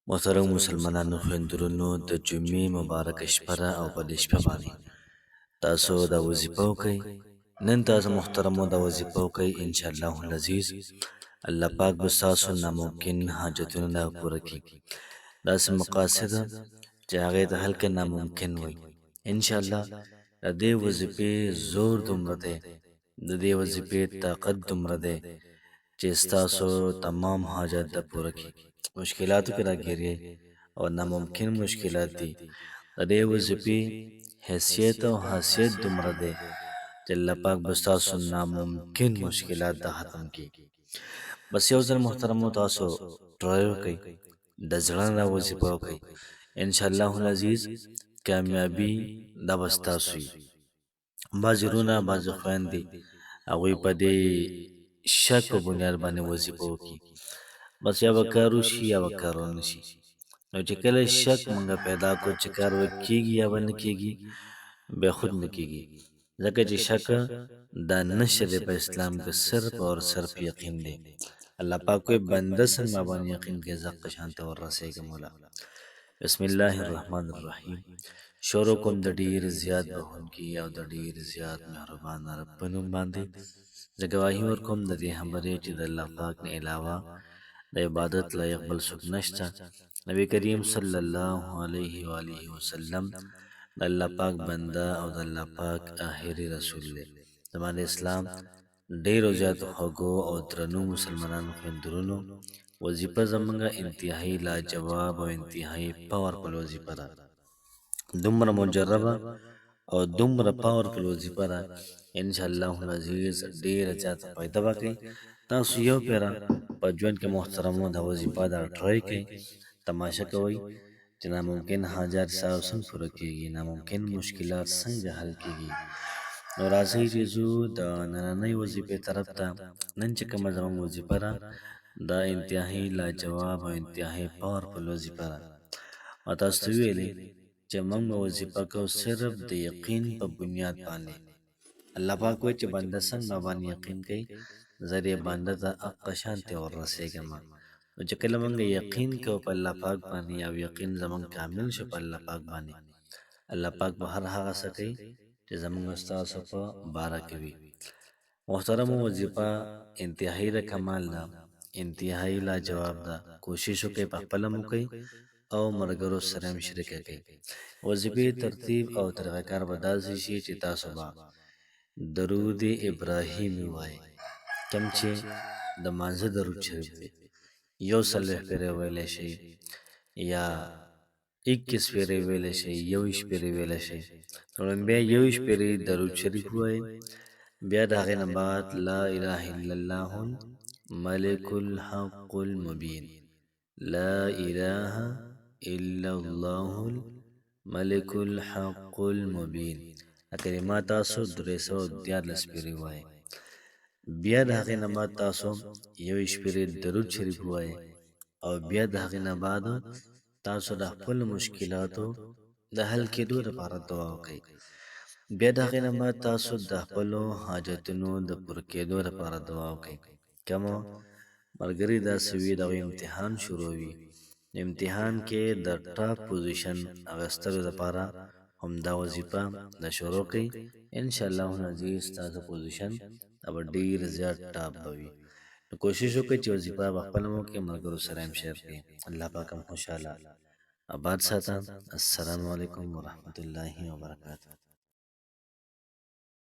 محترم مسلمانانو خویندرونو د جمعې مبارک شپه ده او په دې شپه باندې تاسو د وظیفه وکئ. نن تاسو محترمو د وظیفه وکئ انشاءالله العزیز. الله پاک به ستاسو ناممکن حاجتونه دا پوره کړي. داسې مقاصد چې هغې ته حل کې ناممکن وي. انشاءالله د دې وظیفې زور دومره دی، د دې وظیفې طاقت دومره دی چې ستاسو تمام حاجت د پوره کړي. مشکلاتو کې راګیریږي او ناممکن مشکلات دي. د دې وظیفې حیثیت او حیثیت دومره دی چې الله پاک به ستاسو ناممکن مشکلات د ختم کړي. بس یو ځل محترمو تاسو ټرای وکئ، د زړه نه وظیفه وکئ، انشاءالله العزیز کامیابي دا به ستاسو وي. بعضې وروڼه بعضې خویندې هغوی په دې شک په بنیاد باندې وظیفه وکړي، بس یا به کار وشي یا به کار ونه شي. نو چې کله شک مونږه پیدا کړو چې کار به کېږي یا به نه کېږي، بیا خود نه کېږي، ځکه چې شک دا نشه دی په اسلام کې، صرف اور صرف یقین دی. الله پاک کوئی بنده څنګه باندې یقین کوي زه هغه شان ته ورسېږم. مولا بسم الله الرحمن الرحیم. شروع کوم د ډېر زیات بخښونکي او د ډېر زیات مهربانه رب په نوم باندې. زه ګواهي ورکوم د دې خبرې چې د الله پاک نه علاوه د عبادت لایق بل څوک نشته. نبی کریم صلی الله علیه و آله وسلم د الله پاک بنده او د الله پاک آخري رسول دی. زما د اسلام ډېرو زیاتو خوږو او درنو مسلمانانو خویندرونو، وظیفه زموږه انتهایي لاجواب او انتهایي پاورفل وظیفه ده. دومره مجربه او دومره پاورفل وظیفه ده انشاءالله العزیز ډېره زیاته فایده به کوي. تاسو یو پیره په ژوند کې محترمو دا وظیفه دا ټرای کوئ، تماشه کوئ چې ناممکن حاجات ستاسو څنګه پوره کېږي، ناممکن مشکلات څنګه حل کېږي. نو راځئ چې ځو د نننۍ وظیفې طرف ته. نن چې کومه زموږ وظیفه ده دا انتهایي لاجواب او انتهایي پاورفل وظیفه ده. ما تاسو ته ویلې چې موږ به وظیفه کوو صرف د یقین په بنیاد باندې. الله پاک وایي چې بنده څنګه باندې یقین کوي زه دې بنده ته هغه شانتې وررسېږم. نو چې کله موږ یقین کوو په الله پاک باندې او یقین زموږ کامل شو په الله پاک باندې، الله پاک به هر هغه څه کوي چې زموږ ستاسو په باره کې وي. محترمو وظیفه انتهایي د کمال ده، انتهایي لاجواب ده. کوشش وکړئ په خپله مو کوئ او ملګرو سره هم شریکه کوئ. وظیفې ترتیب او طریقهکار به داسې شي چې تاسو به درود ابراهیمي ووایئ، کوم چې د مانځه درود شریف دی. 140 پېرې ویلی شئ یا 21 پېرې ویلی شئ، 21 پېرې ویلی شئ. لومبیا 21 پېرې درود شریف ووایئ، بیا د هغې نه بعد لا اله الا الله الملک الحق المبین، لا اله الا الله الملک الحق المبین. دا کلمات تاسو 314 پېرې ووایئ. بیا د هغې نه بعد تاسو 21 پېرې درود شریف ووایئ او بیا د هغې نه بعد تاسو د خپلو مشکلاتو د حل کېدو لپاره دعا وکئ. بیا د هغې نه بعد تاسو د خپلو حاجتونو د پوره کېدو لپاره دعا وکئ. کومه ملګري داسې وي د هغوی امتحان شروع وي، امتحان کې د ټاپ پوزیشن اخیستلو لپاره همدا وظیفه د شروع کړئ. انشاءالله العزیز ستاسو پوزیشن دا به ډېر زیات ټاپ به وي. نو کوشش وکړئ چې وظیفه په خپله مو کې ملګرو سره هم شیر کړئ. الله پاک هم خوشحاله آباد ساته. السلام علیکم ورحمة الله وبرکاته.